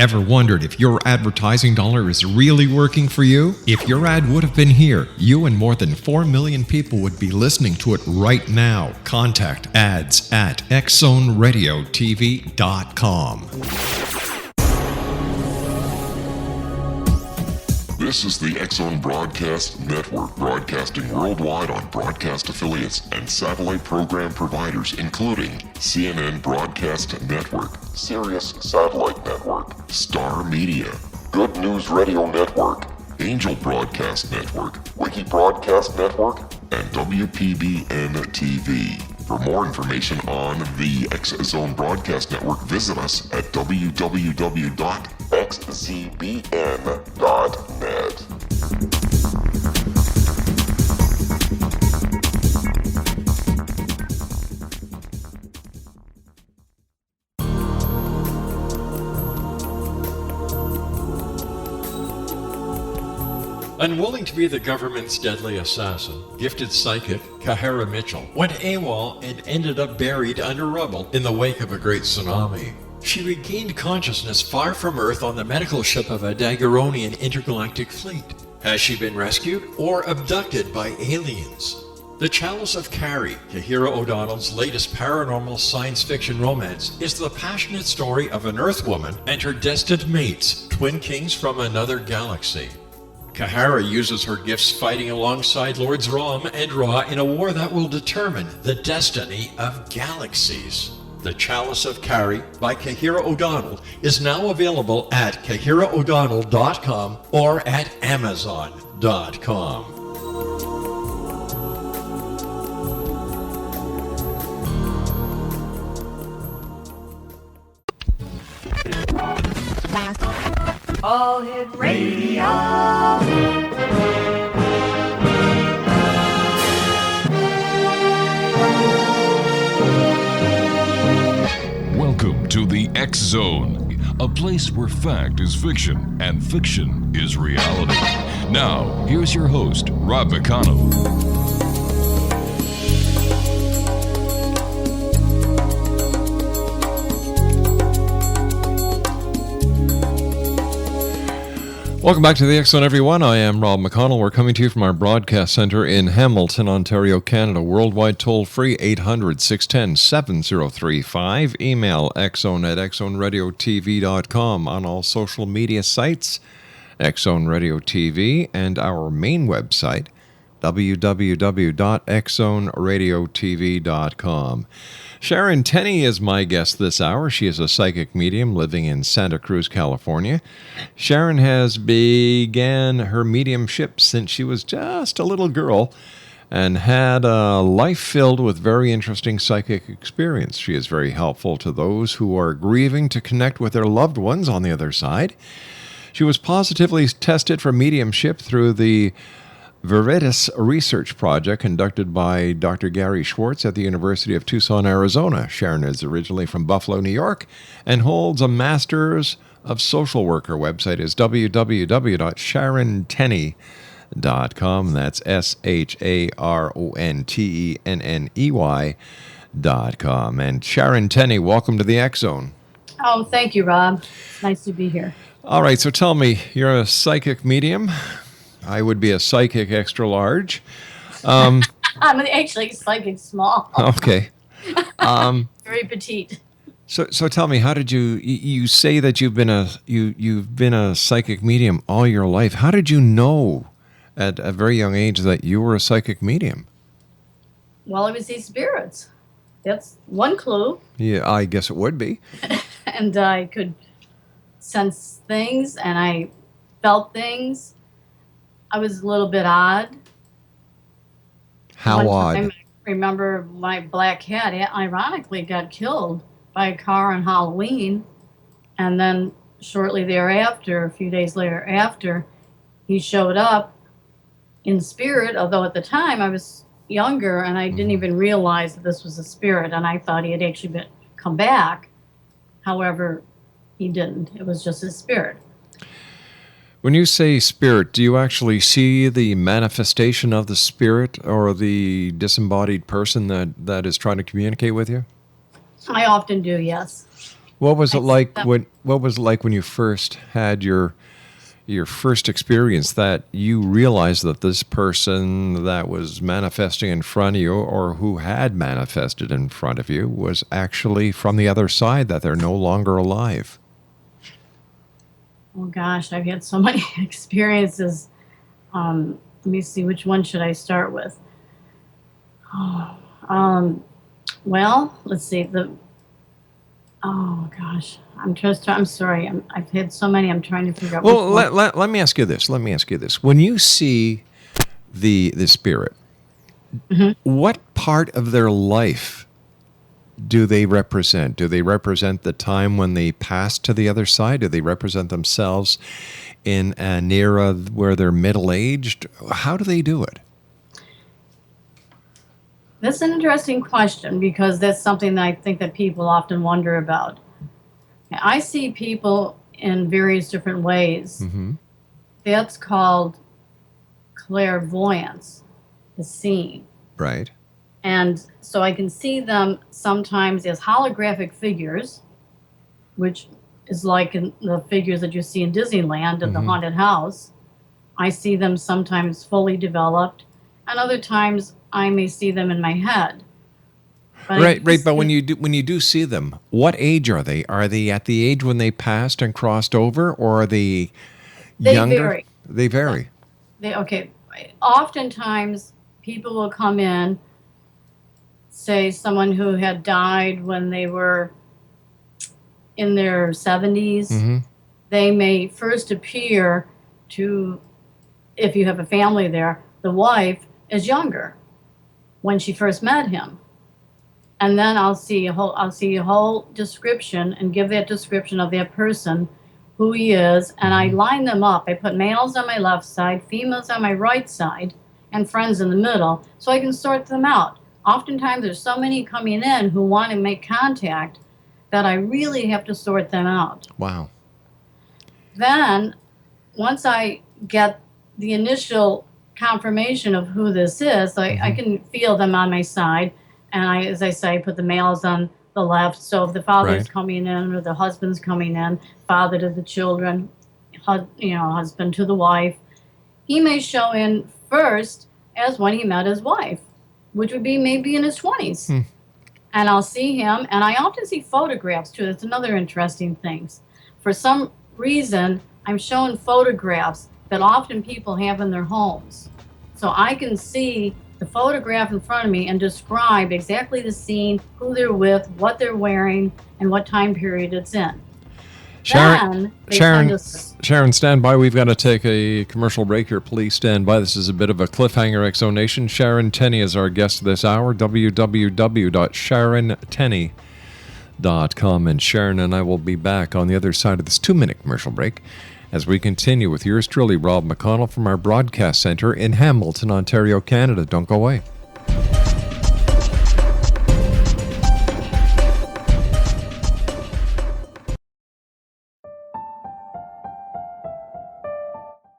Ever wondered if your advertising dollar is really working for you? If your ad would have been here, you and more than 4 million people would be listening to it right now. Contact ads@xzoneradiotv.com. This is the X-Zone Broadcast Network, broadcasting worldwide on broadcast affiliates and satellite program providers, including CNN Broadcast Network, Sirius Satellite Network, Star Media, Good News Radio Network, Angel Broadcast Network, Wiki Broadcast Network, and WPBN TV. For more information on the X-Zone Broadcast Network, visit us at www.xzbn.net. Unwilling to be the government's deadly assassin, gifted psychic Kahara Mitchell went AWOL and ended up buried under rubble in the wake of a great tsunami. She regained consciousness far from Earth on the medical ship of a Daguerrean intergalactic fleet. Has she been rescued or abducted by aliens? The Chalice of Carrie, Kahira O'Donnell's latest paranormal science fiction romance, is the passionate story of an Earth woman and her destined mates, twin kings from another galaxy. Kahara uses her gifts fighting alongside Lords Rom and Ra in a war that will determine the destiny of galaxies. The Chalice of Carrie by Kahira O'Donnell is now available at KahiraO'Donnell.com or at Amazon.com. All Hit Radio. Welcome to the X Zone, a place where fact is fiction and fiction is reality. Now, here's your host, Rob McConnell. Welcome back to the X-Zone, everyone. I am Rob McConnell. We're coming to you from our broadcast center in Hamilton, Ontario, Canada. Worldwide toll-free, 800-610-7035. Email xzone@xzoneradiotv.com. On all social media sites, X-Zone Radio TV, and our main website, www.xzoneradiotv.com. Sharon Tenney is my guest this hour. She is a psychic medium living in Santa Cruz, California. Sharon has began her mediumship since she was just a little girl and had a life filled with very interesting psychic experience. She is very helpful to those who are grieving to connect with their loved ones on the other side. She was positively tested for mediumship through the Veritas research project conducted by Dr. Gary Schwartz at the University of Tucson, Arizona. Sharon is originally from Buffalo, New York, and holds a Master's of Social Work. Her website is www.sharontenney.com. That's SharonTenney.com. And Sharon Tenney, welcome to the X-Zone. Oh, thank you, Rob. Nice to be here. All right, so tell me, you're a psychic medium. I would be a psychic extra large. I'm actually psychic small. Okay. Very petite. So tell me, how did you say that you've been a psychic medium all your life? How did you know at a very young age that you were a psychic medium? Well, it was these spirits. That's one clue. Yeah, I guess it would be. And I could sense things and I felt things. I was a little bit odd. How odd? I remember my black cat ironically got killed by a car on Halloween. And then shortly thereafter, a few days later after, he showed up in spirit, although at the time I was younger and I didn't even realize that this was a spirit, and I thought he had actually come back. However, he didn't. It was just his spirit. When you say spirit, do you actually see the manifestation of the spirit or the disembodied person that is trying to communicate with you? I often do, yes. What was it like when you first had your first experience that you realized that this person that was manifesting in front of you or who had manifested in front of you was actually from the other side, that they're no longer alive? Oh gosh, I've had so many experiences. Let me see, which one should I start with? Well, let's see. Oh gosh, I'm sorry. I've had so many. I'm trying to figure out. Well, let me ask you this. When you see the spirit, what part of their life do they represent? Do they represent the time when they passed to the other side? Do they represent themselves in an era where they're middle-aged? How do they do it? That's an interesting question, because that's something that I think that people often wonder about. I see people in various different ways. Mm-hmm. That's called clairvoyance, the seeing. Right. And so I can see them sometimes as holographic figures, which is like in the figures that you see in Disneyland of the haunted house. I see them sometimes fully developed, and other times I may see them in my head. Right. But when you do see them, what age are they? Are they at the age when they passed and crossed over, or are they younger? They vary. Okay. Oftentimes, people will come in, say someone who had died when they were in their 70s. They may first appear to, if you have a family there, the wife is younger when she first met him. And then I'll see a whole description and give that description of that person, who he is, and I line them up. I put males on my left side, females on my right side, and friends in the middle, so I can sort them out. Oftentimes there's so many coming in who want to make contact that I really have to sort them out. Wow. Then, once I get the initial confirmation of who this is, I can feel them on my side. And as I say, put the males on the left. So if the father's coming in or the husband's coming in, father to the children, husband to the wife, he may show in first as when he met his wife, which would be maybe in his 20s. And I'll see him, and I often see photographs too. That's another interesting thing. For some reason, I'm shown photographs that often people have in their homes. So I can see the photograph in front of me and describe exactly the scene, who they're with, what they're wearing, and what time period it's in. Sharon, stand by. We've got to take a commercial break here. Please stand by. This is a bit of a cliffhanger, Exo Nation. Sharon Tenney is our guest this hour. www.sharontenney.com. And Sharon and I will be back on the other side of this 2-minute commercial break as we continue with yours truly, Rob McConnell, from our broadcast center in Hamilton, Ontario, Canada. Don't go away.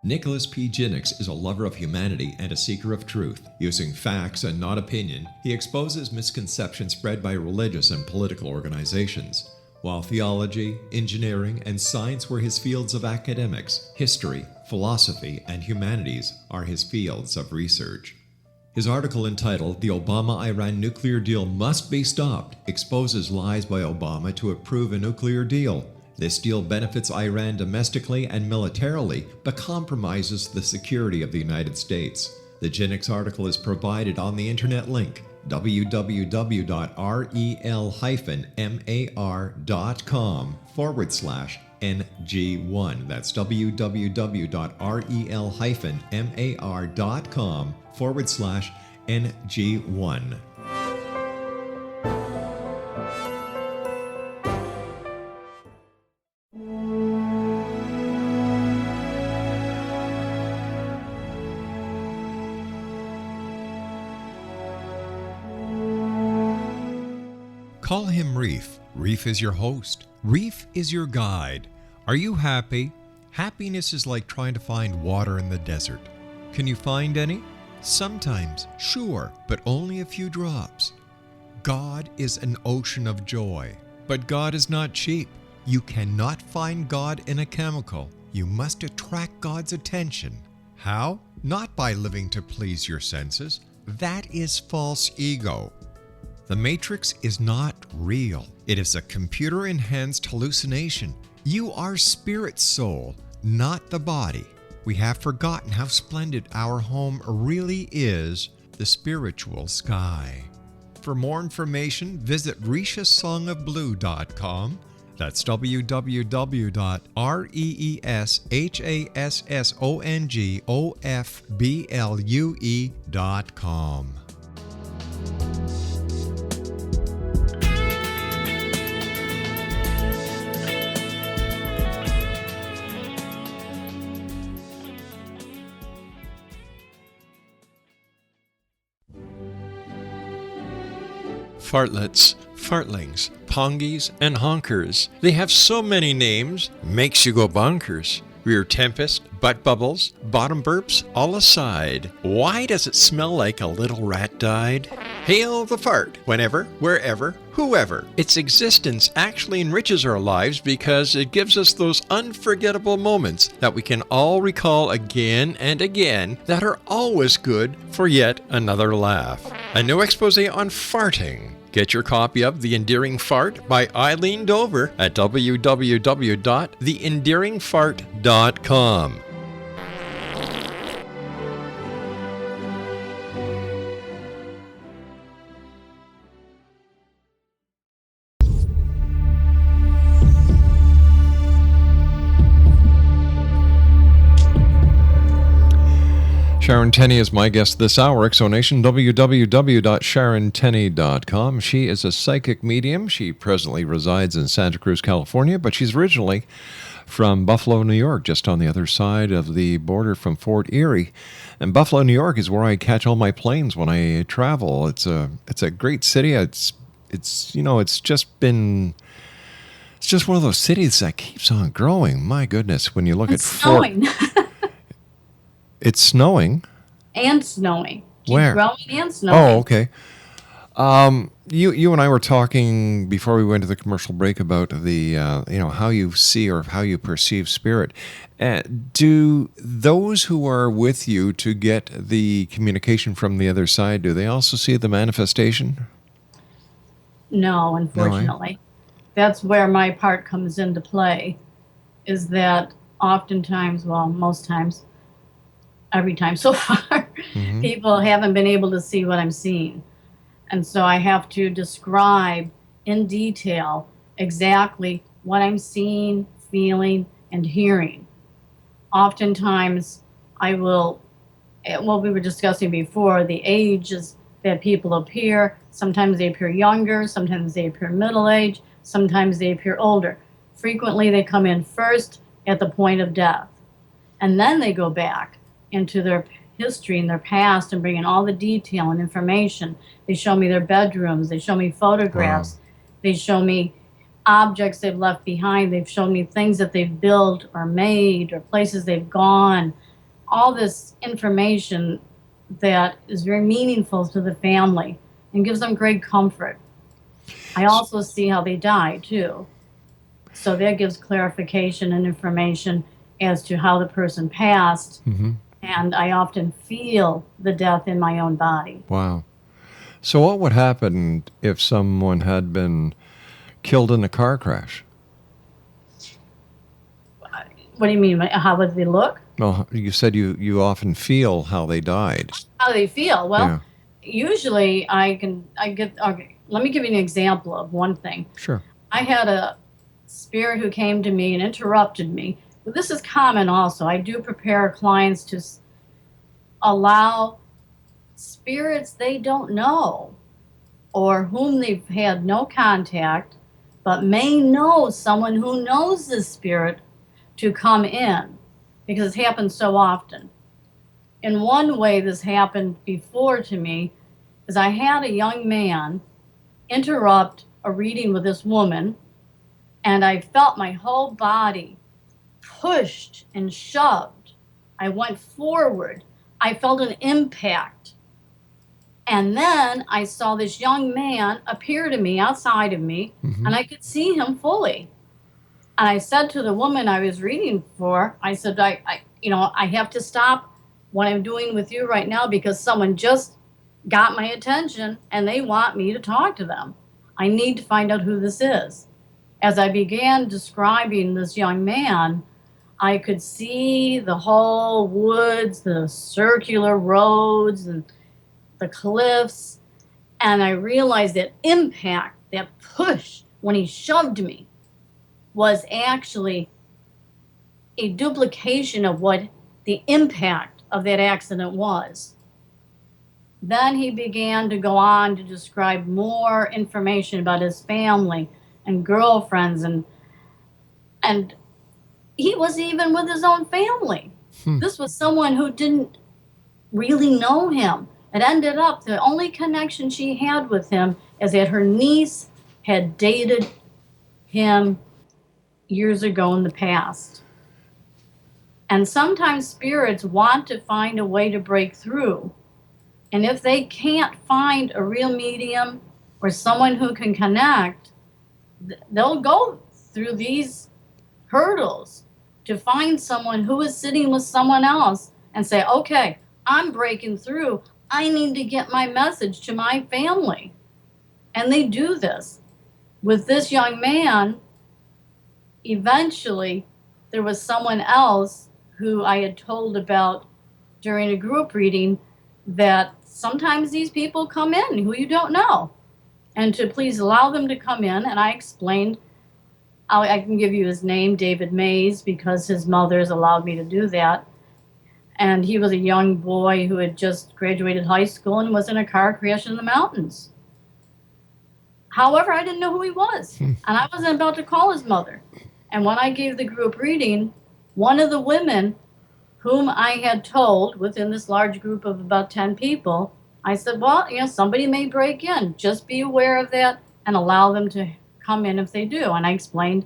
Nicholas P. Jennings is a lover of humanity and a seeker of truth. Using facts and not opinion, he exposes misconceptions spread by religious and political organizations. While theology, engineering, and science were his fields of academics, history, philosophy, and humanities are his fields of research. His article entitled "The Obama-Iran Nuclear Deal Must Be Stopped" exposes lies by Obama to approve a nuclear deal. This deal benefits Iran domestically and militarily, but compromises the security of the United States. The Jennings article is provided on the internet link www.rel-mar.com/NG1. That's www.rel-mar.com/NG1. Call him Reef. Reef is your host. Reef is your guide. Are you happy? Happiness is like trying to find water in the desert. Can you find any? Sometimes, sure, but only a few drops. God is an ocean of joy. But God is not cheap. You cannot find God in a chemical. You must attract God's attention. How? Not by living to please your senses. That is false ego. The Matrix is not real. It is a computer-enhanced hallucination. You are spirit soul, not the body. We have forgotten how splendid our home really is, the spiritual sky. For more information, visit rishasongofblue.com. That's www.reeshassongofblue.com. Fartlets, fartlings, pongies, and honkers. They have so many names, makes you go bonkers. Rear tempest, butt bubbles, bottom burps, all aside. Why does it smell like a little rat died? Hail the fart, whenever, wherever, whoever. Its existence actually enriches our lives because it gives us those unforgettable moments that we can all recall again and again that are always good for yet another laugh. A new expose on farting. Get your copy of The Endearing Fart by Eileen Dover at www.theendearingfart.com. Sharon Tenney is my guest this hour. Exonation, www.sharontenney.com. She is a psychic medium. She presently resides in Santa Cruz, California, but she's originally from Buffalo, New York, just on the other side of the border from Fort Erie. And Buffalo, New York is where I catch all my planes when I travel. It's a great city. It's just one of those cities that keeps on growing. My goodness, when you look at snowing. It's snowing. And snowing. Keeps Where? growing and snowing. Oh, okay. You and I were talking before we went to the commercial break about the how you see or how you perceive spirit. Do those who are with you to get the communication from the other side, do they also see the manifestation? No, unfortunately. That's where my part comes into play, is that oftentimes, well, most times, every time so far, people haven't been able to see what I'm seeing. And so I have to describe in detail exactly what I'm seeing, feeling, and hearing. Oftentimes, we were discussing before, the ages that people appear. Sometimes they appear younger, sometimes they appear middle-aged, sometimes they appear older. Frequently, they come in first at the point of death, and then they go back into their history and their past and bring in all the detail and information. They show me their bedrooms. They show me photographs. Wow. They show me objects they've left behind. They've shown me things that they've built or made or places they've gone. All this information that is very meaningful to the family and gives them great comfort. I also see how they die, too. So that gives clarification and information as to how the person passed. And I often feel the death in my own body. Wow. So what would happen if someone had been killed in a car crash? What do you mean? How would they look? Well, you said you often feel how they died. How they feel? Well, usually okay, let me give you an example of one thing. Sure. I had a spirit who came to me and interrupted me. But this is common also. I do prepare clients to allow spirits they don't know or whom they've had no contact but may know someone who knows this spirit to come in, because it happens so often. In one way this happened before to me is I had a young man interrupt a reading with this woman, and I felt my whole body pushed and shoved. I went forward. I felt an impact. And then I saw this young man appear to me outside of me, and I could see him fully. And I said to the woman I was reading for, I said, I have to stop what I'm doing with you right now because someone just got my attention and they want me to talk to them. I need to find out who this is. As I began describing this young man, I could see the whole woods, the circular roads, and the cliffs. And I realized that impact, that push when he shoved me, was actually a duplication of what the impact of that accident was. Then he began to go on to describe more information about his family and girlfriends, and he was even with his own family. This was someone who didn't really know him. It ended up the only connection she had with him is that her niece had dated him years ago in the past. And sometimes spirits want to find a way to break through. And if they can't find a real medium or someone who can connect, they'll go through these hurdles to find someone who is sitting with someone else and say, okay, I'm breaking through. I need to get my message to my family. And they do this. With this young man, eventually there was someone else who I had told about during a group reading that sometimes these people come in who you don't know, and to please allow them to come in. And I explained, I can give you his name, David Mays, because his mother's allowed me to do that. And he was a young boy who had just graduated high school and was in a car crash in the mountains. However, I didn't know who he was, and I wasn't about to call his mother. And when I gave the group reading, one of the women whom I had told within this large group of about 10 people, I said, well, somebody may break in. Just be aware of that and allow them to come in if they do. And I explained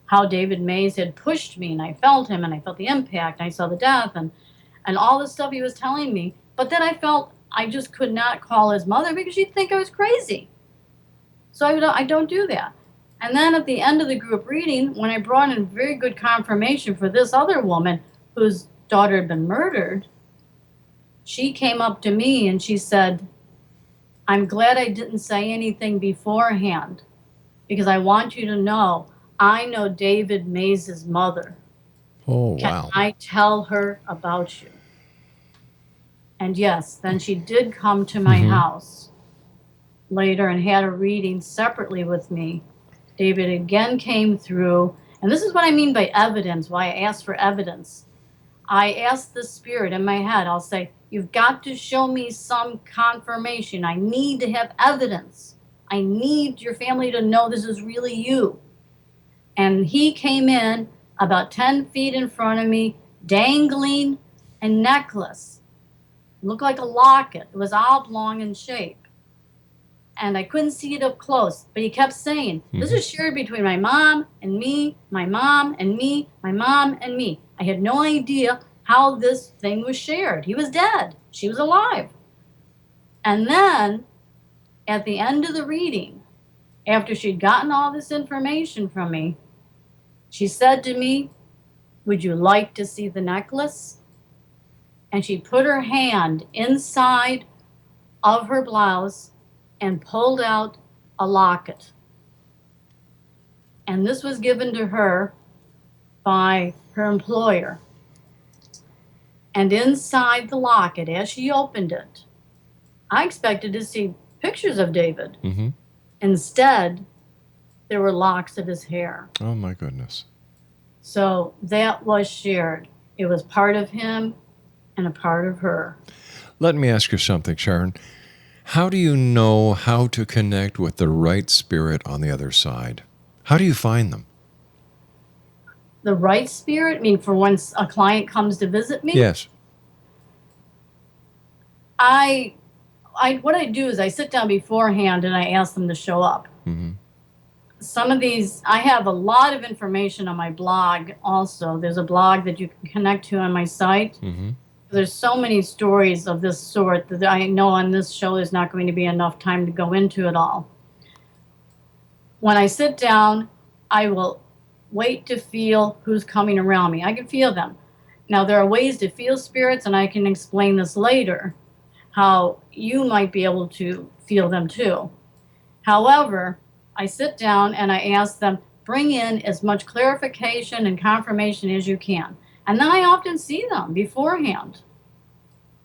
how David Mays had pushed me, and I felt him, and I felt the impact, and I saw the death, and all the stuff he was telling me. But then I felt I just could not call his mother because she'd think I was crazy. So I don't do that. And then at the end of the group reading, when I brought in very good confirmation for this other woman whose daughter had been murdered, she came up to me and she said, I'm glad I didn't say anything beforehand because I want you to know I know David Mays' mother. Oh, Can wow. I tell her about you? And yes, then she did come to my house later and had a reading separately with me. David again came through, and this is what I mean by evidence, why I asked for evidence. I asked the spirit in my head, I'll say, you've got to show me some confirmation. I need to have evidence. I need your family to know this is really you. And he came in about 10 feet in front of me, dangling a necklace. It looked like a locket. It was oblong in shape. And I couldn't see it up close, but he kept saying, this is shared between my mom and me, my mom and me, my mom and me. I had no idea how this thing was shared. He was dead. She was alive. And then at the end of the reading, after she'd gotten all this information from me, she said to me, would you like to see the necklace? And she put her hand inside of her blouse and pulled out a locket. And this was given to her by her employer. And inside the locket, as she opened it, I expected to see pictures of David. Instead, there were locks of his hair. Oh, my goodness. So that was shared. It was part of him and a part of her. Let me ask you something, Sharon. How do you know how to connect with the right spirit on the other side? How do you find them? The right spirit? I mean, for when a client comes to visit me? Yes. What I do is I sit down beforehand and I ask them to show up. Some of these, I have a lot of information on my blog also. There's a blog that you can connect to on my site. There's so many stories of this sort that I know on this show there's not going to be enough time to go into it all. When I sit down, I will wait to feel who's coming around me. I can feel them. Now, there are ways to feel spirits, and I can explain this later, how you might be able to feel them too. However, I sit down and I ask them, bring in as much clarification and confirmation as you can. And then I often see them beforehand.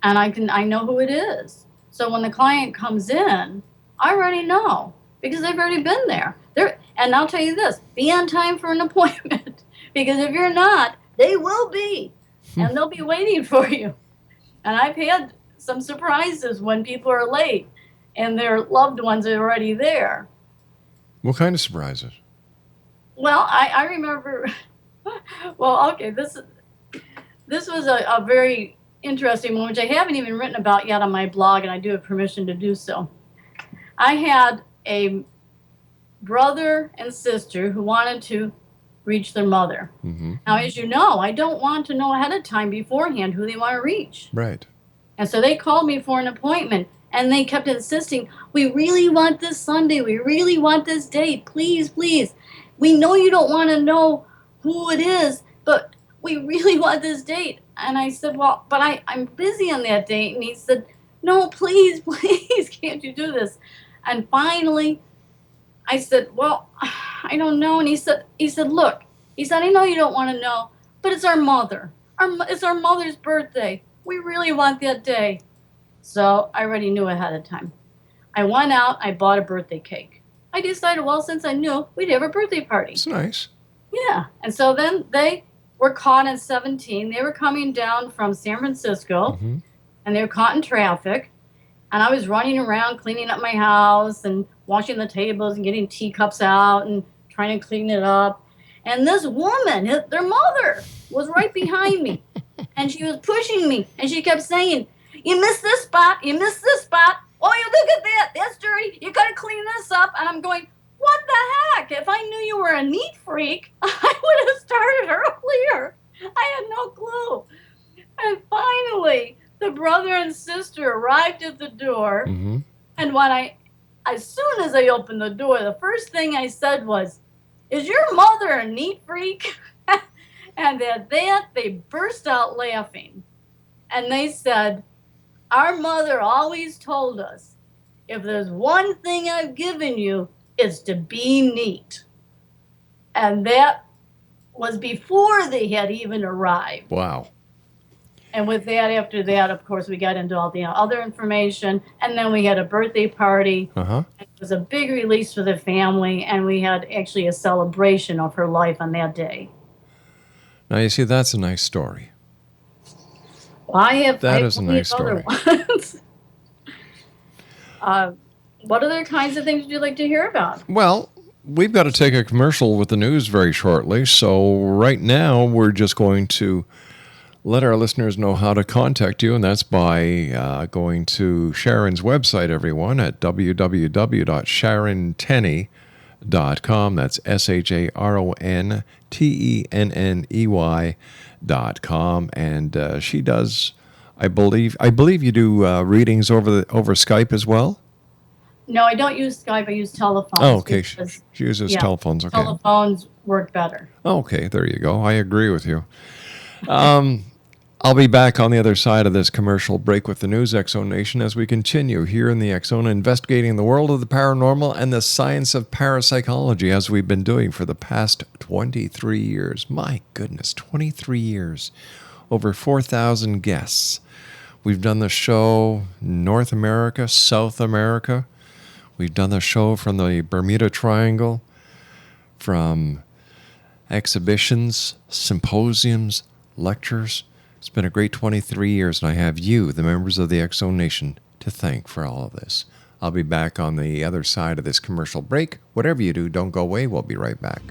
And I know who it is. So when the client comes in, I already know because they've already been there. And I'll tell you this, be on time for an appointment because if you're not, they will be. And they'll be waiting for you. And I've had some surprises when people are late and their loved ones are already there. What kind of surprises? Well, I remember, well, okay, this was a very interesting one, which I haven't even written about yet on my blog, and I do have permission to do so. I had a brother and sister who wanted to reach their mother. Mm-hmm. Now, as you know, I don't want to know ahead of time beforehand who they want to reach. Right. And so they called me for an appointment, and they kept insisting, we really want this Sunday. We really want this date. Please, please. We know you don't want to know who it is, but we really want this date. And I said, well, but I'm busy on that date. And he said, no, please, please, can't you do this? And finally, I said, well, I don't know. And he said, look, he said, I know you don't want to know, but it's our mother. It's our mother's birthday. We really want that day. So I already knew ahead of time. I went out, I bought a birthday cake. I decided, well, since I knew, we'd have a birthday party. It's nice. Yeah. And so then they were caught in 17. They were coming down from San Francisco, and they were caught in traffic. And I was running around cleaning up my house and washing the tables and getting teacups out and trying to clean it up. And this woman, their mother, was right behind me. And she was pushing me. And she kept saying, you missed this spot. You missed this spot. Oh, you look at that. That's dirty. You got to clean this up. And I'm going, what the heck? If I knew you were a neat freak, I would have started earlier. I had no clue. And finally, the brother and sister arrived at the door. Mm-hmm. And as soon as I opened the door, the first thing I said was, is your mother a neat freak? And at that, they burst out laughing. And they said, our mother always told us, if there's one thing I've given you, it's to be neat. And that was before they had even arrived. Wow. And with that, after that, of course, we got into all the other information. And then we had a birthday party. Uh-huh. It was a big release for the family. And we had actually a celebration of her life on that day. Now, you see, that's a nice story. Well, that is a nice story. What other kinds of things would you like to hear about? Well, we've got to take a commercial with the news very shortly. So right now, we're just going to let our listeners know how to contact you, and that's by going to Sharon's website, everyone, at www.sharontenney.com. That's SharonTenney.com. And she does, I believe you do readings over Skype as well? No, I don't use Skype. I use telephones. Oh, okay. She uses telephones. Okay. Telephones work better. Okay, there you go. I agree with you. I'll be back on the other side of this commercial break with the news, X Zone Nation, as we continue here in the X Zone, investigating the world of the paranormal and the science of parapsychology, as we've been doing for the past 23 years. My goodness, 23 years. Over 4,000 guests. We've done the show North America, South America. We've done the show from the Bermuda Triangle, from exhibitions, symposiums, lectures. It's been a great 23 years, and I have you, the members of the X Zone Nation, to thank for all of this. I'll be back on the other side of this commercial break. Whatever you do, don't go away. We'll be right back.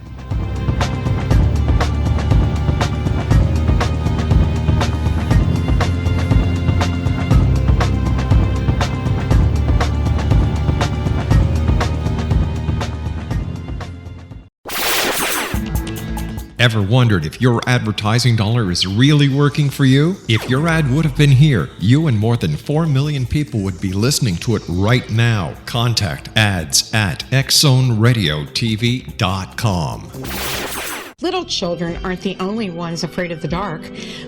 Ever wondered if your advertising dollar is really working for you? If your ad would have been here, you and more than 4 million people would be listening to it right now. Contact ads at xzoneradiotv.com. Little children aren't the only ones afraid of the dark.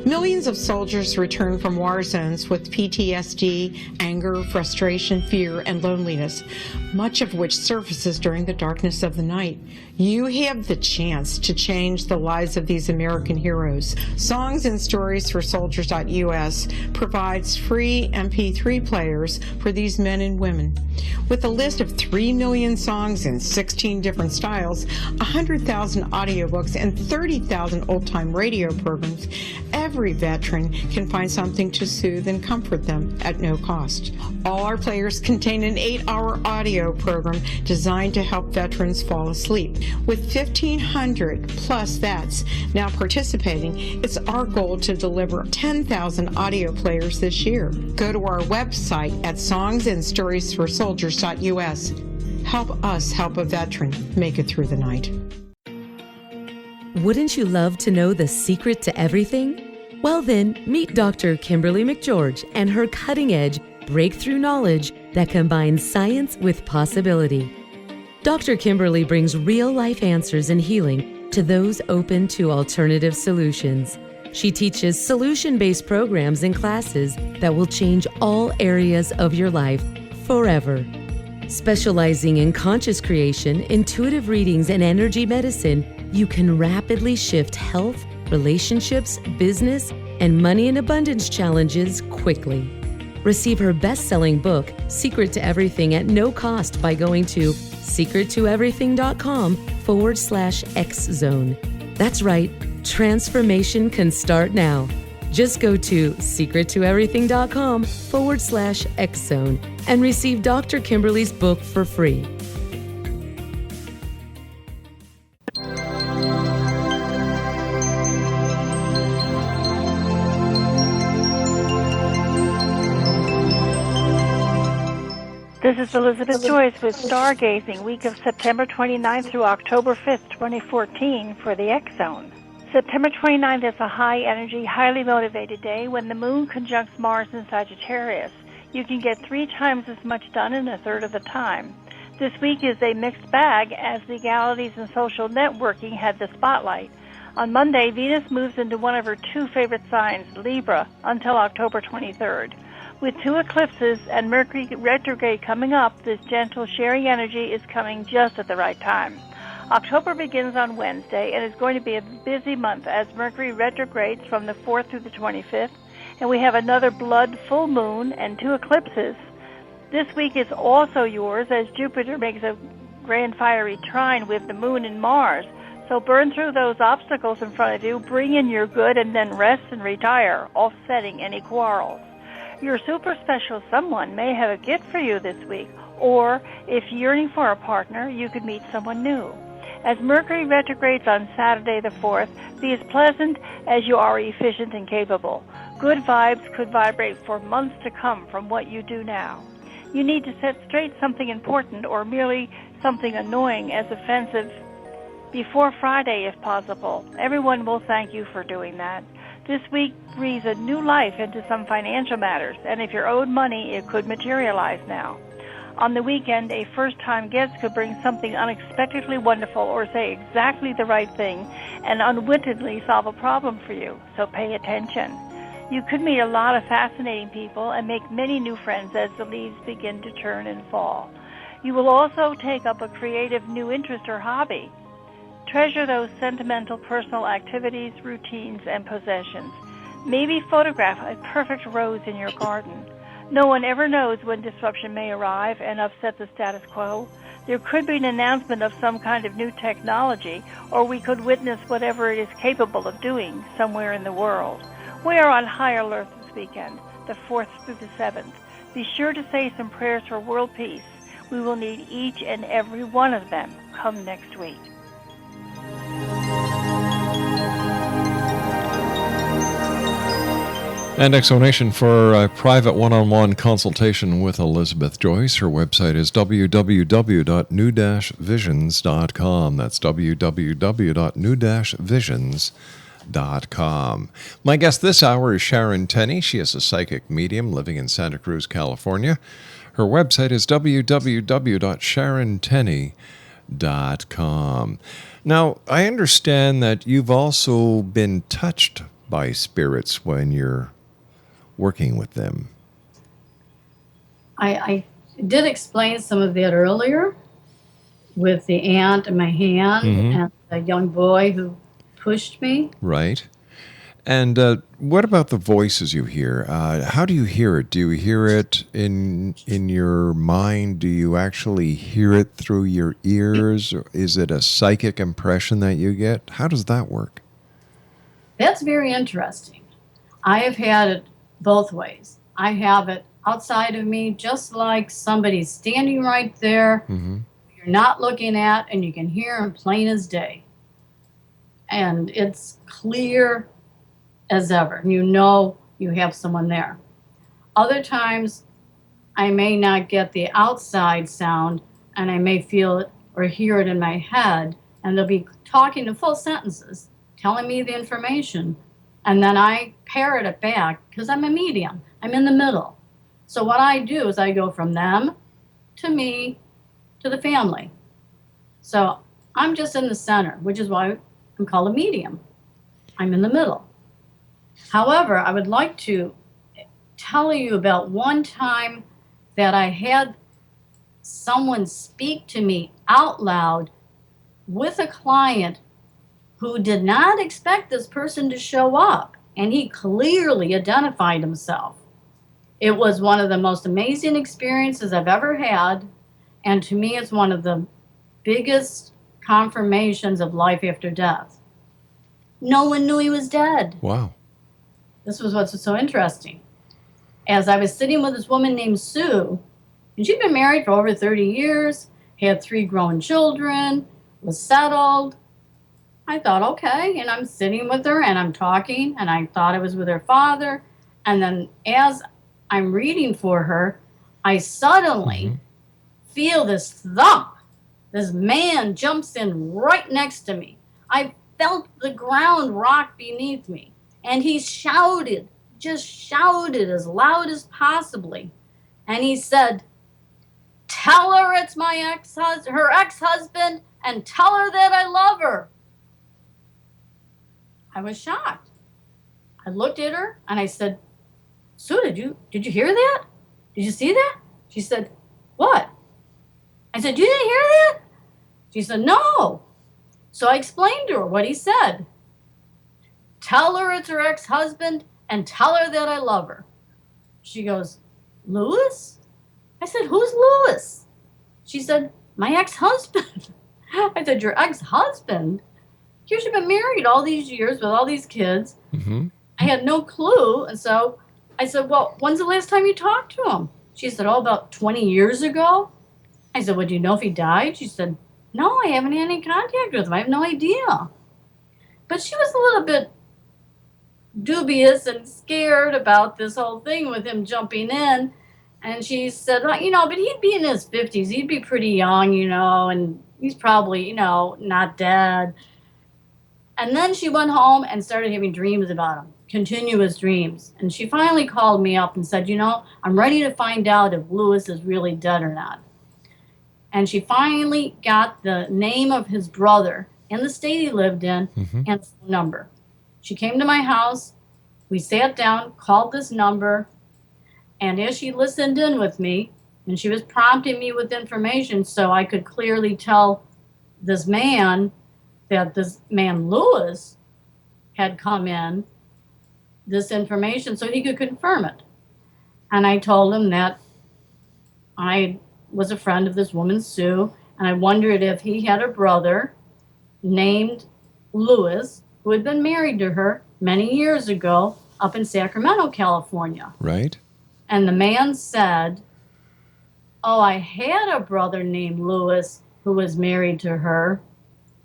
Millions of soldiers return from war zones with PTSD, anger, frustration, fear, and loneliness, much of which surfaces during the darkness of the night. You have the chance to change the lives of these American heroes. Songs and Stories for Soldiers.us provides free MP3 players for these men and women. With a list of 3 million songs in 16 different styles, 100,000 audiobooks, and 30,000 old-time radio programs, every veteran can find something to soothe and comfort them at no cost. All our players contain an 8-hour audio program designed to help veterans fall asleep. With 1,500 plus vets now participating, it's our goal to deliver 10,000 audio players this year. Go to our website at songsandstoriesforsoldiers.us. Help us help a veteran make it through the night. Wouldn't you love to know the secret to everything? Well then, meet Dr. Kimberly McGeorge and her cutting-edge breakthrough knowledge that combines science with possibility. Dr. Kimberly brings real-life answers and healing to those open to alternative solutions. She teaches solution-based programs and classes that will change all areas of your life forever. Specializing in conscious creation, intuitive readings, and energy medicine, you can rapidly shift health, relationships, business, and money and abundance challenges quickly. Receive her best-selling book, Secret to Everything, at no cost by going to secrettoeverything.com/X-Zone. That's right, transformation can start now. Just go to secrettoeverything.com/X-Zone and receive Dr. Kimberly's book for free. This is Elizabeth Joyce with Stargazing, week of September 29th through October 5th, 2014 for the X-Zone. September 29th is a high-energy, highly motivated day when the moon conjuncts Mars in Sagittarius. You can get 3 times as much done in a third of the time. This week is a mixed bag as legalities and social networking had the spotlight. On Monday, Venus moves into one of her 2 favorite signs, Libra, until October 23rd. With 2 eclipses and Mercury retrograde coming up, this gentle sharing energy is coming just at the right time. October begins on Wednesday and is going to be a busy month as Mercury retrogrades from the 4th through the 25th, and we have another blood full moon and 2 eclipses. This week is also yours as Jupiter makes a grand fiery trine with the moon and Mars. So burn through those obstacles in front of you, bring in your good, and then rest and retire, offsetting any quarrels. Your super special someone may have a gift for you this week, or if you're yearning for a partner, you could meet someone new. As Mercury retrogrades on Saturday the 4th, be as pleasant as you are efficient and capable. Good vibes could vibrate for months to come from what you do now. You need to set straight something important or merely something annoying as offensive before Friday if possible. Everyone will thank you for doing that. This week breathes a new life into some financial matters, and if you're owed money, it could materialize now. On the weekend, a first-time guest could bring something unexpectedly wonderful or say exactly the right thing and unwittingly solve a problem for you, so pay attention. You could meet a lot of fascinating people and make many new friends as the leaves begin to turn and fall. You will also take up a creative new interest or hobby. Treasure those sentimental personal activities, routines, and possessions. Maybe photograph a perfect rose in your garden. No one ever knows when disruption may arrive and upset the status quo. There could be an announcement of some kind of new technology, or we could witness whatever it is capable of doing somewhere in the world. We are on high alert this weekend, the 4th through the 7th. Be sure to say some prayers for world peace. We will need each and every one of them come next week. And Exonation for a private one-on-one consultation with Elizabeth Joyce. Her website is www.new-visions.com. That's www.new-visions.com. My guest this hour is Sharon Tenney. She is a psychic medium living in Santa Cruz, California. Her website is www.sharontenney.com. Now, I understand that you've also been touched by spirits when you're working with them. I did explain some of that earlier with the ant in my hand and the young boy who pushed me. Right. And what about the voices you hear? How do you hear it? Do you hear it in your mind? Do you actually hear it through your ears? Or is it a psychic impression that you get? How does that work? That's very interesting. I have had it both ways. I have it outside of me, just like somebody's standing right there, you're not looking at, and you can hear them plain as day. And it's clear as ever. You know you have someone there. Other times, I may not get the outside sound, and I may feel it or hear it in my head, and they'll be talking in full sentences, telling me the information, and then I parrot it back because I'm a medium. I'm in the middle. So what I do is I go from them to me to the family. So I'm just in the center, which is why I'm called a medium. I'm in the middle. However, I would like to tell you about one time that I had someone speak to me out loud with a client who did not expect this person to show up, and he clearly identified himself. It was one of the most amazing experiences I've ever had, and to me it's one of the biggest confirmations of life after death. No one knew he was dead. Wow. This was what's so interesting. As I was sitting with this woman named Sue, and she'd been married for over 30 years, had 3 grown children, was settled. I thought, okay, and I'm sitting with her and I'm talking, and I thought I was with her father. And then as I'm reading for her, I suddenly feel this thump. This man jumps in right next to me. I felt the ground rock beneath me. And he shouted, just shouted as loud as possibly. And he said, "Tell her it's my her ex-husband, and tell her that I love her." I was shocked. I looked at her and I said, "Sue, did you hear that? Did you see that?" She said, "What?" I said, "You didn't hear that?" She said, "No." So I explained to her what he said. "Tell her it's her ex-husband and tell her that I love her." She goes, "Louis?" I said, "Who's Louis?" She said, "My ex-husband." I said, "Your ex-husband? You've been married all these years with all these kids." I had no clue. And so I said, "Well, when's the last time you talked to him?" She said, "Oh, about 20 years ago." I said, "Well, do you know if he died?" She said, "No, I haven't had any contact with him. I have no idea." But she was a little bit dubious and scared about this whole thing with him jumping in. And she said, "Well, but he'd be in his 50s. He'd be pretty young, and he's probably, not dead." And then she went home and started having dreams about him, continuous dreams. And she finally called me up and said, "I'm ready to find out if Louis is really dead or not." And she finally got the name of his brother and the state he lived in and phone number. She came to my house. We sat down, called this number. And as she listened in with me, and she was prompting me with information so I could clearly tell this man that this man Louis had come in, this information so he could confirm it. And I told him that I was a friend of this woman, Sue, and I wondered if he had a brother named Louis who had been married to her many years ago up in Sacramento, California. Right. And the man said, "Oh, I had a brother named Louis who was married to her,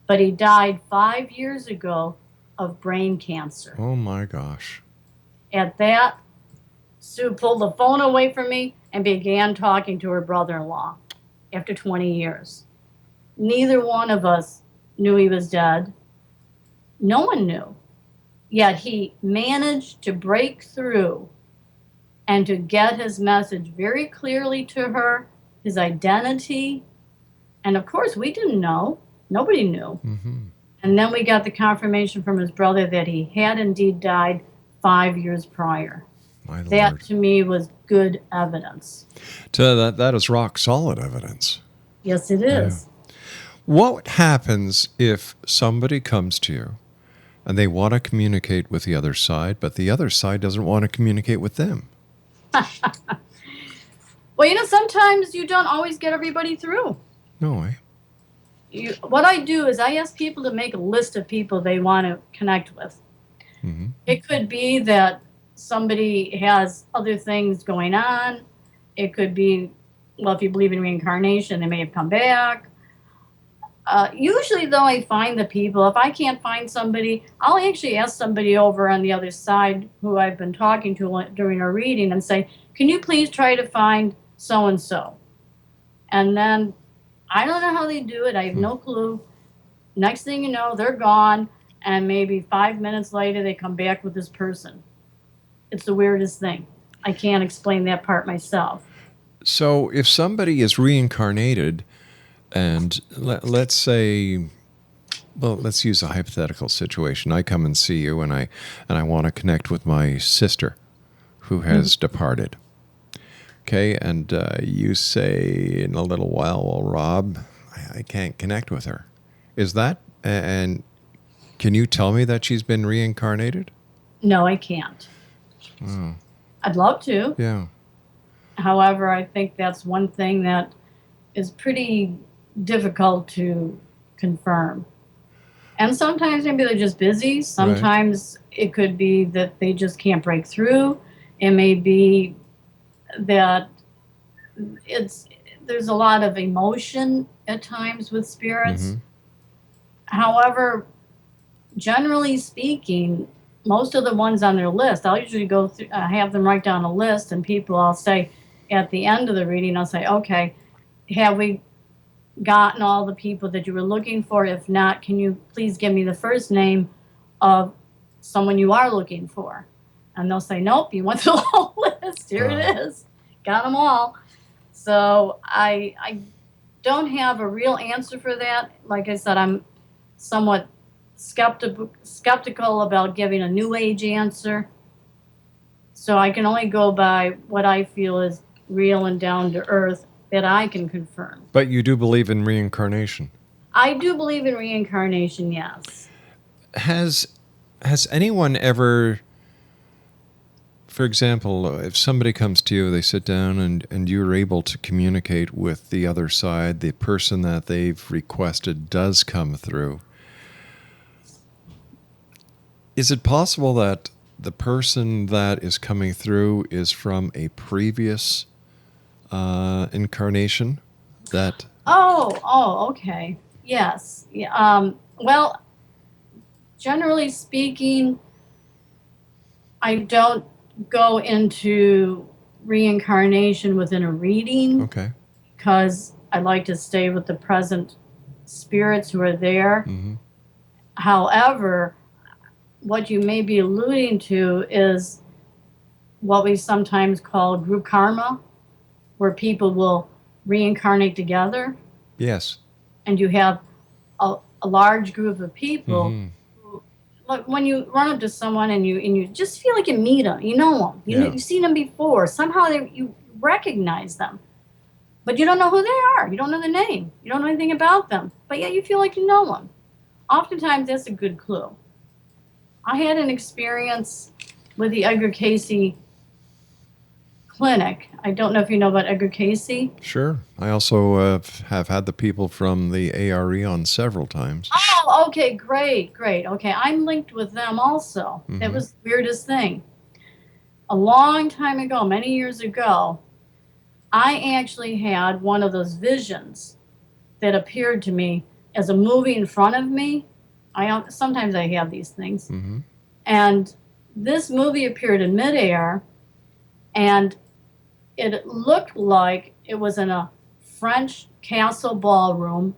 but he died 5 years ago of brain cancer." Oh, my gosh. At that, Sue pulled the phone away from me and began talking to her brother-in-law after 20 years. Neither one of us knew he was dead. No one knew. Yet he managed to break through and to get his message very clearly to her, his identity. And of course, we didn't know. Nobody knew. Mm-hmm. And then we got the confirmation from his brother that he had indeed died 5 years prior. My that Lord. to me was good evidence. That is rock solid evidence. Yes, it is. Yeah. What happens if somebody comes to you and they want to communicate with the other side, but the other side doesn't want to communicate with them? Well, sometimes you don't always get everybody through. No way. What I do is I ask people to make a list of people they want to connect with. Mm-hmm. It could be that somebody has other things going on. It could be, well, if you believe in reincarnation, they may have come back. Usually, though, I find the people. If I can't find somebody, I'll actually ask somebody over on the other side who I've been talking to during a reading and say, can you please try to find so-and-so? And then I don't know how they do it. I have no clue. Next thing you know, they're gone. And maybe 5 minutes later, they come back with this person. It's the weirdest thing. I can't explain that part myself. So if somebody is reincarnated, and let's say, well, let's use a hypothetical situation. I come and see you, and I want to connect with my sister who has departed. Okay, and you say in a little while, well, Rob, I can't connect with her. Is that, and can you tell me that she's been reincarnated? No, I can't. Oh. I'd love to. Yeah. However, I think that's one thing that is pretty difficult to confirm. And sometimes maybe they're just busy. Sometimes it could be that they just can't break through. It may be that there's a lot of emotion at times with spirits. Mm-hmm. However, generally speaking, most of the ones on their list, I'll usually go through, have them write down a list, and people, I'll say at the end of the reading, I'll say, okay, have we gotten all the people that you were looking for? If not, can you please give me the first name of someone you are looking for? And they'll say, nope, you went through the whole list. Here it is. Got them all. So I don't have a real answer for that. Like I said, I'm somewhat skeptical about giving a new age answer. So I can only go by what I feel is real and down to earth that I can confirm. But you do believe in reincarnation? I do believe in reincarnation, yes. Has anyone ever, for example, if somebody comes to you, they sit down and you're able to communicate with the other side, the person that they've requested does come through. Is it possible that the person that is coming through is from a previous incarnation? That okay. Yes. Yeah. Well, generally speaking, I don't go into reincarnation within a reading. Okay. Because I like to stay with the present spirits who are there. Mm-hmm. However, what you may be alluding to is what we sometimes call group karma, where people will reincarnate together. Yes. And you have a large group of people. Mm-hmm. Who, like when you run up to someone and you just feel like you meet them, you know them, you've seen them before. Somehow you recognize them, but you don't know who they are. You don't know their name. You don't know anything about them, but yet you feel like you know them. Oftentimes, that's a good clue. I had an experience with the Edgar Cayce clinic. I don't know if you know about Edgar Cayce. Sure. I also have had the people from the ARE on several times. Oh, okay, great. Okay, I'm linked with them also. Mm-hmm. That was the weirdest thing. A long time ago, many years ago, I actually had one of those visions that appeared to me as a movie in front of me. Sometimes I have these things. Mm-hmm. And this movie appeared in midair, And it looked like it was in a French castle ballroom,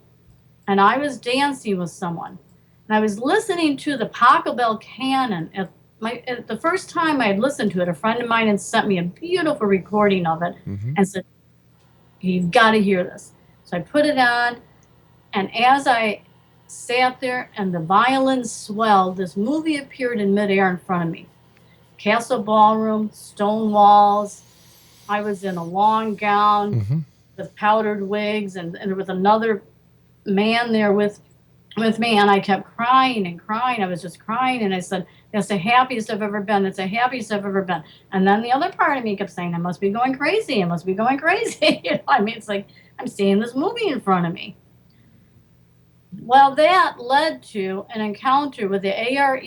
and I was dancing with someone. And I was listening to the Pachelbel canon. At the first time I had listened to it, a friend of mine had sent me a beautiful recording of it and said, you've got to hear this. So I put it on, and as I sat there and the violin swelled, this movie appeared in midair in front of me. Castle ballroom, stone walls. I was in a long gown with powdered wigs, and there was another man there with me, and I kept crying and crying. I was just crying, and I said, that's the happiest I've ever been. That's the happiest I've ever been. And then the other part of me kept saying, I must be going crazy. I must be going crazy. I mean, it's like I'm seeing this movie in front of me. Well, that led to an encounter with the ARE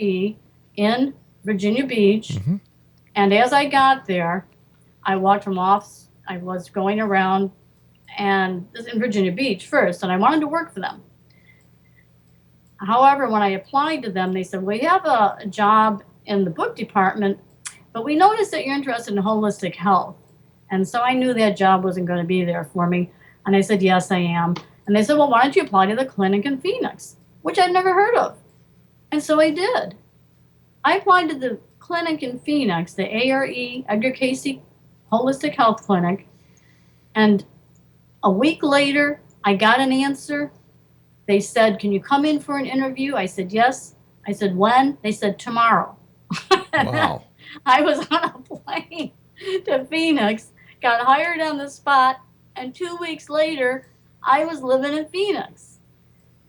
in Virginia Beach. And as I got there, I walked from office. I was going around and in Virginia Beach first, and I wanted to work for them. However, when I applied to them, they said, we have a job in the book department, but we noticed that you're interested in holistic health. And so I knew that job wasn't going to be there for me. And I said, yes, I am. And they said, well, why don't you apply to the clinic in Phoenix, which I'd never heard of. And so I did. I applied to the clinic in Phoenix, the ARE, Edgar Casey Holistic Health Clinic. And a week later, I got an answer. They said, can you come in for an interview? I said, yes. I said, when? They said, tomorrow. Wow. I was on a plane to Phoenix, got hired on the spot, and 2 weeks later, I was living in Phoenix.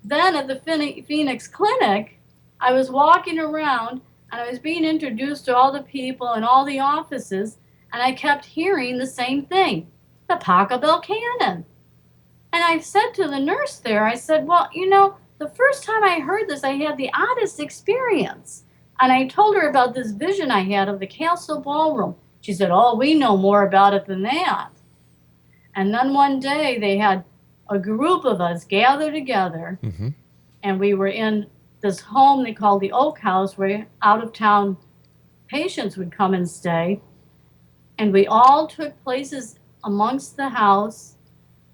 Then at the Phoenix clinic, I was walking around, and I was being introduced to all the people in all the offices, and I kept hearing the same thing, the Pachelbel canon. And I said to the nurse there, I said, well, you know, the first time I heard this, I had the oddest experience. And I told her about this vision I had of the castle ballroom. She said, oh, we know more about it than that. And then one day they had a group of us gather together, and we were in this home they called the Oak House, where out-of-town patients would come and stay. And we all took places amongst the house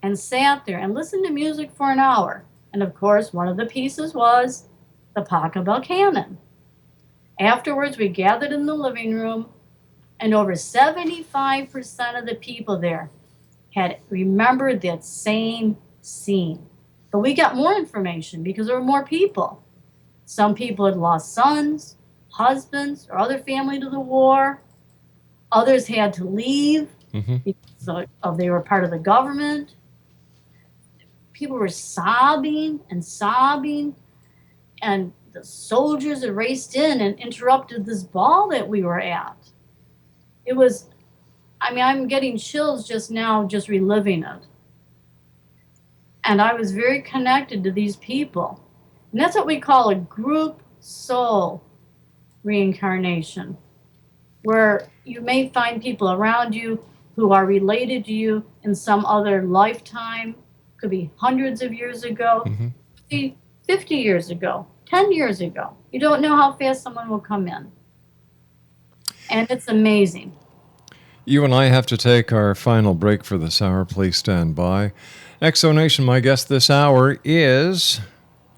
and sat there and listened to music for an hour. And of course, one of the pieces was the Pachelbel canon. Afterwards, we gathered in the living room, and over 75% of the people there had remembered that same scene. But we got more information because there were more people. Some people had lost sons, husbands, or other family to the war. Others had to leave because they were part of the government. People were sobbing and sobbing, and the soldiers had raced in and interrupted this ball that we were at. It was, I mean, I'm getting chills just now, just reliving it. And I was very connected to these people. And that's what we call a group soul reincarnation, where you may find people around you who are related to you in some other lifetime. Could be hundreds of years ago, 50 years ago, 10 years ago. You don't know how fast someone will come in. And it's amazing. You and I have to take our final break for this hour. Please stand by. Exonation, my guest this hour is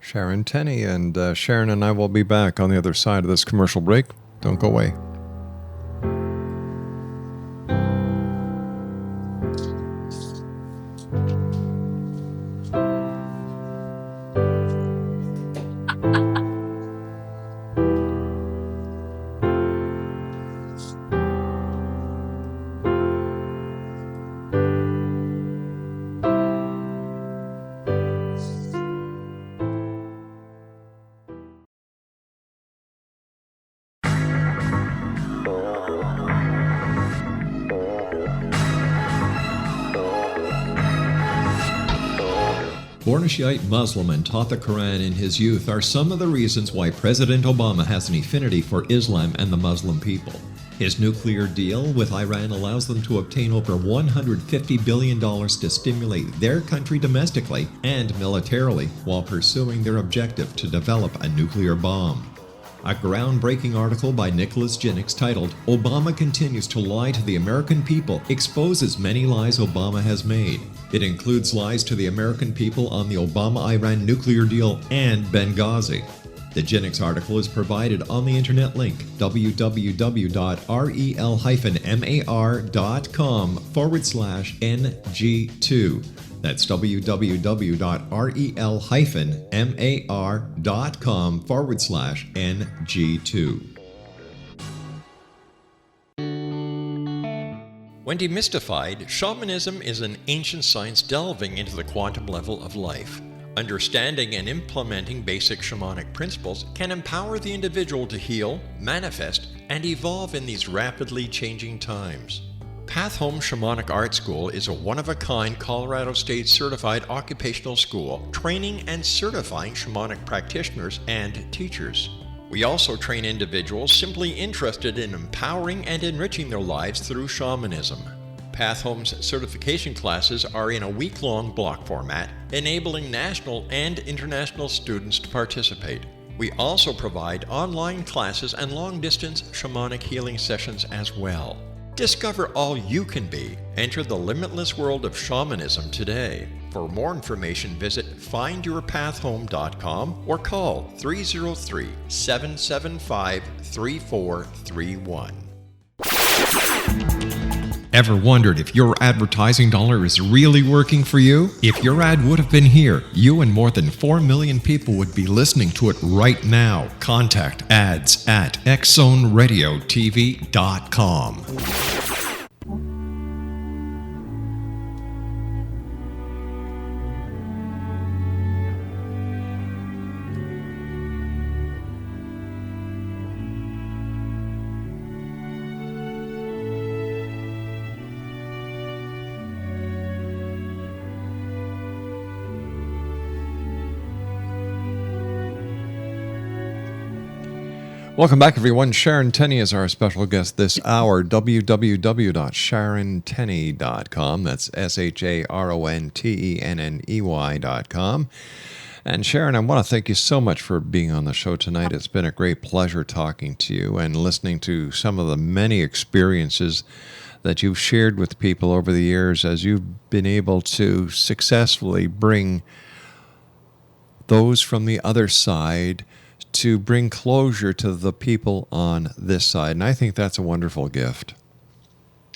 Sharon Tenney, and Sharon and I will be back on the other side of this commercial break. Don't go away. Born a Shiite Muslim and taught the Quran in his youth are some of the reasons why President Obama has an affinity for Islam and the Muslim people. His nuclear deal with Iran allows them to obtain over $150 billion to stimulate their country domestically and militarily while pursuing their objective to develop a nuclear bomb. A groundbreaking article by Nicholas Jennings titled "Obama Continues to Lie to the American People" exposes many lies Obama has made. It includes lies to the American people on the Obama-Iran nuclear deal and Benghazi. The Jennings article is provided on the internet link www.rel-mar.com/NG2. That's www.rel-mar.com/NG2. When demystified, shamanism is an ancient science delving into the quantum level of life. Understanding and implementing basic shamanic principles can empower the individual to heal, manifest, and evolve in these rapidly changing times. Path Home Shamanic Art School is a one-of-a-kind Colorado State certified occupational school training and certifying shamanic practitioners and teachers. We also train individuals simply interested in empowering and enriching their lives through shamanism. Path Home's certification classes are in a week-long block format, enabling national and international students to participate. We also provide online classes and long-distance shamanic healing sessions as well. Discover all you can be. Enter the limitless world of shamanism today. For more information, visit findyourpathhome.com or call 303-775-3431. Ever wondered if your advertising dollar is really working for you? If your ad would have been here, you and more than 4 million people would be listening to it right now. Contact ads@xzoneradiotv.com. Welcome back, everyone. Sharon Tenney is our special guest this hour. www.sharontenney.com. That's SharonTenney.com. And Sharon, I want to thank you so much for being on the show tonight. It's been a great pleasure talking to you and listening to some of the many experiences that you've shared with people over the years as you've been able to successfully bring those from the other side to bring closure to the people on this side. And I think that's a wonderful gift.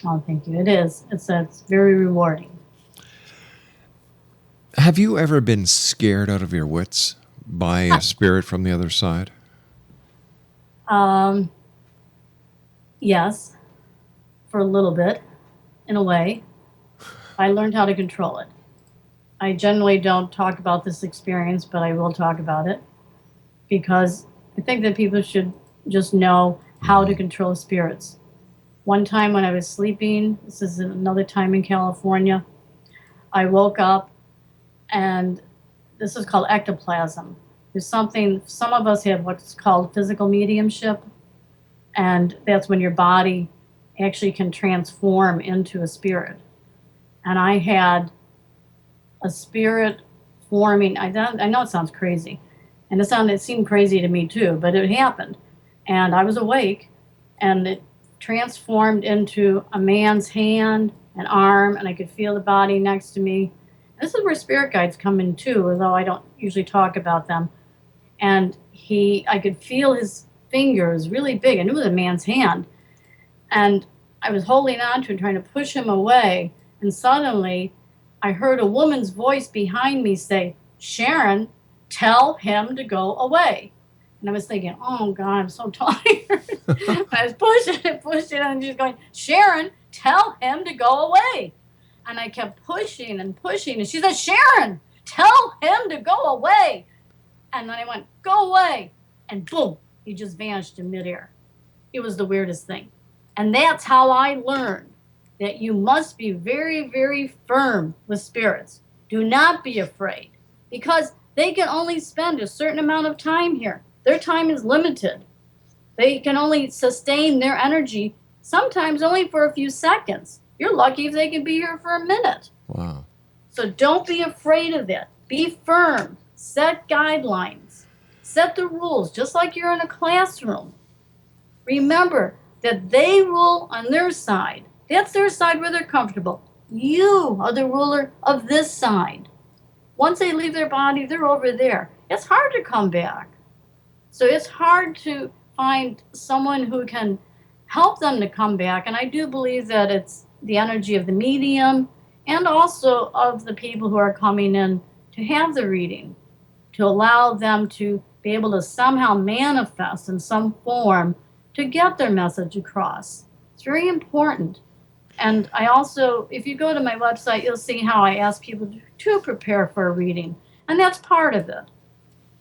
Oh, thank you. It is. It's very rewarding. Have you ever been scared out of your wits by a spirit from the other side? Yes, for a little bit, in a way. I learned how to control it. I generally don't talk about this experience, but I will talk about it, because I think that people should just know how to control spirits. One time when I was sleeping, this is another time in California, I woke up, and this is called ectoplasm. There's something, some of us have what's called physical mediumship, and that's when your body actually can transform into a spirit. And I had a spirit forming. I know it sounds crazy, and it seemed crazy to me too, but it happened. And I was awake, and it transformed into a man's hand, an arm, and I could feel the body next to me. This is where spirit guides come in too, although I don't usually talk about them. And I could feel his fingers really big. I knew it was a man's hand. And I was holding on to him, trying to push him away. And suddenly I heard a woman's voice behind me say, "Sharon, tell him to go away." And I was thinking, oh God, I'm so tired. I was pushing, and she's going, "Sharon, tell him to go away." And I kept pushing and pushing, and she said, "Sharon, tell him to go away." And then I went, "Go away." And boom, he just vanished in midair. It was the weirdest thing. And that's how I learned that you must be very, very firm with spirits. Do not be afraid, because they can only spend a certain amount of time here. Their time is limited. They can only sustain their energy, sometimes only for a few seconds. You're lucky if they can be here for a minute. Wow. So don't be afraid of it. Be firm. Set guidelines. Set the rules, just like you're in a classroom. Remember that they rule on their side. That's their side where they're comfortable. You are the ruler of this side. Once they leave their body, they're over there. It's hard to come back. So it's hard to find someone who can help them to come back. And I do believe that it's the energy of the medium and also of the people who are coming in to have the reading, to allow them to be able to somehow manifest in some form to get their message across. It's very important. And I also, if you go to my website, you'll see how I ask people to prepare for a reading. And that's part of it,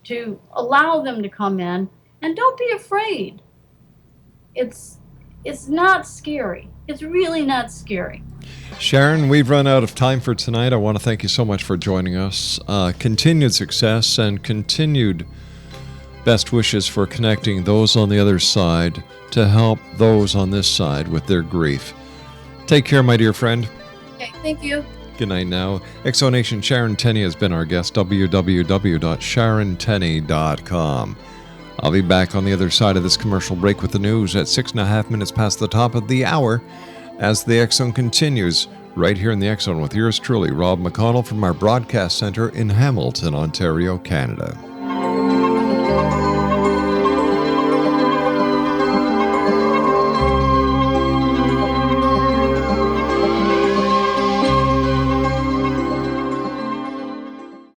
to allow them to come in. And don't be afraid. It's not scary. It's really not scary. Sharon, we've run out of time for tonight. I want to thank you so much for joining us. Continued success and continued best wishes for connecting those on the other side to help those on this side with their grief. Take care, my dear friend. Okay, thank you. Good night now. Exonation Sharon Tenney has been our guest, www.sharontenney.com. I'll be back on the other side of this commercial break with the news at 6.5 minutes past the top of the hour as the X Zone continues right here in the X Zone with yours truly, Rob McConnell from our broadcast center in Hamilton, Ontario, Canada.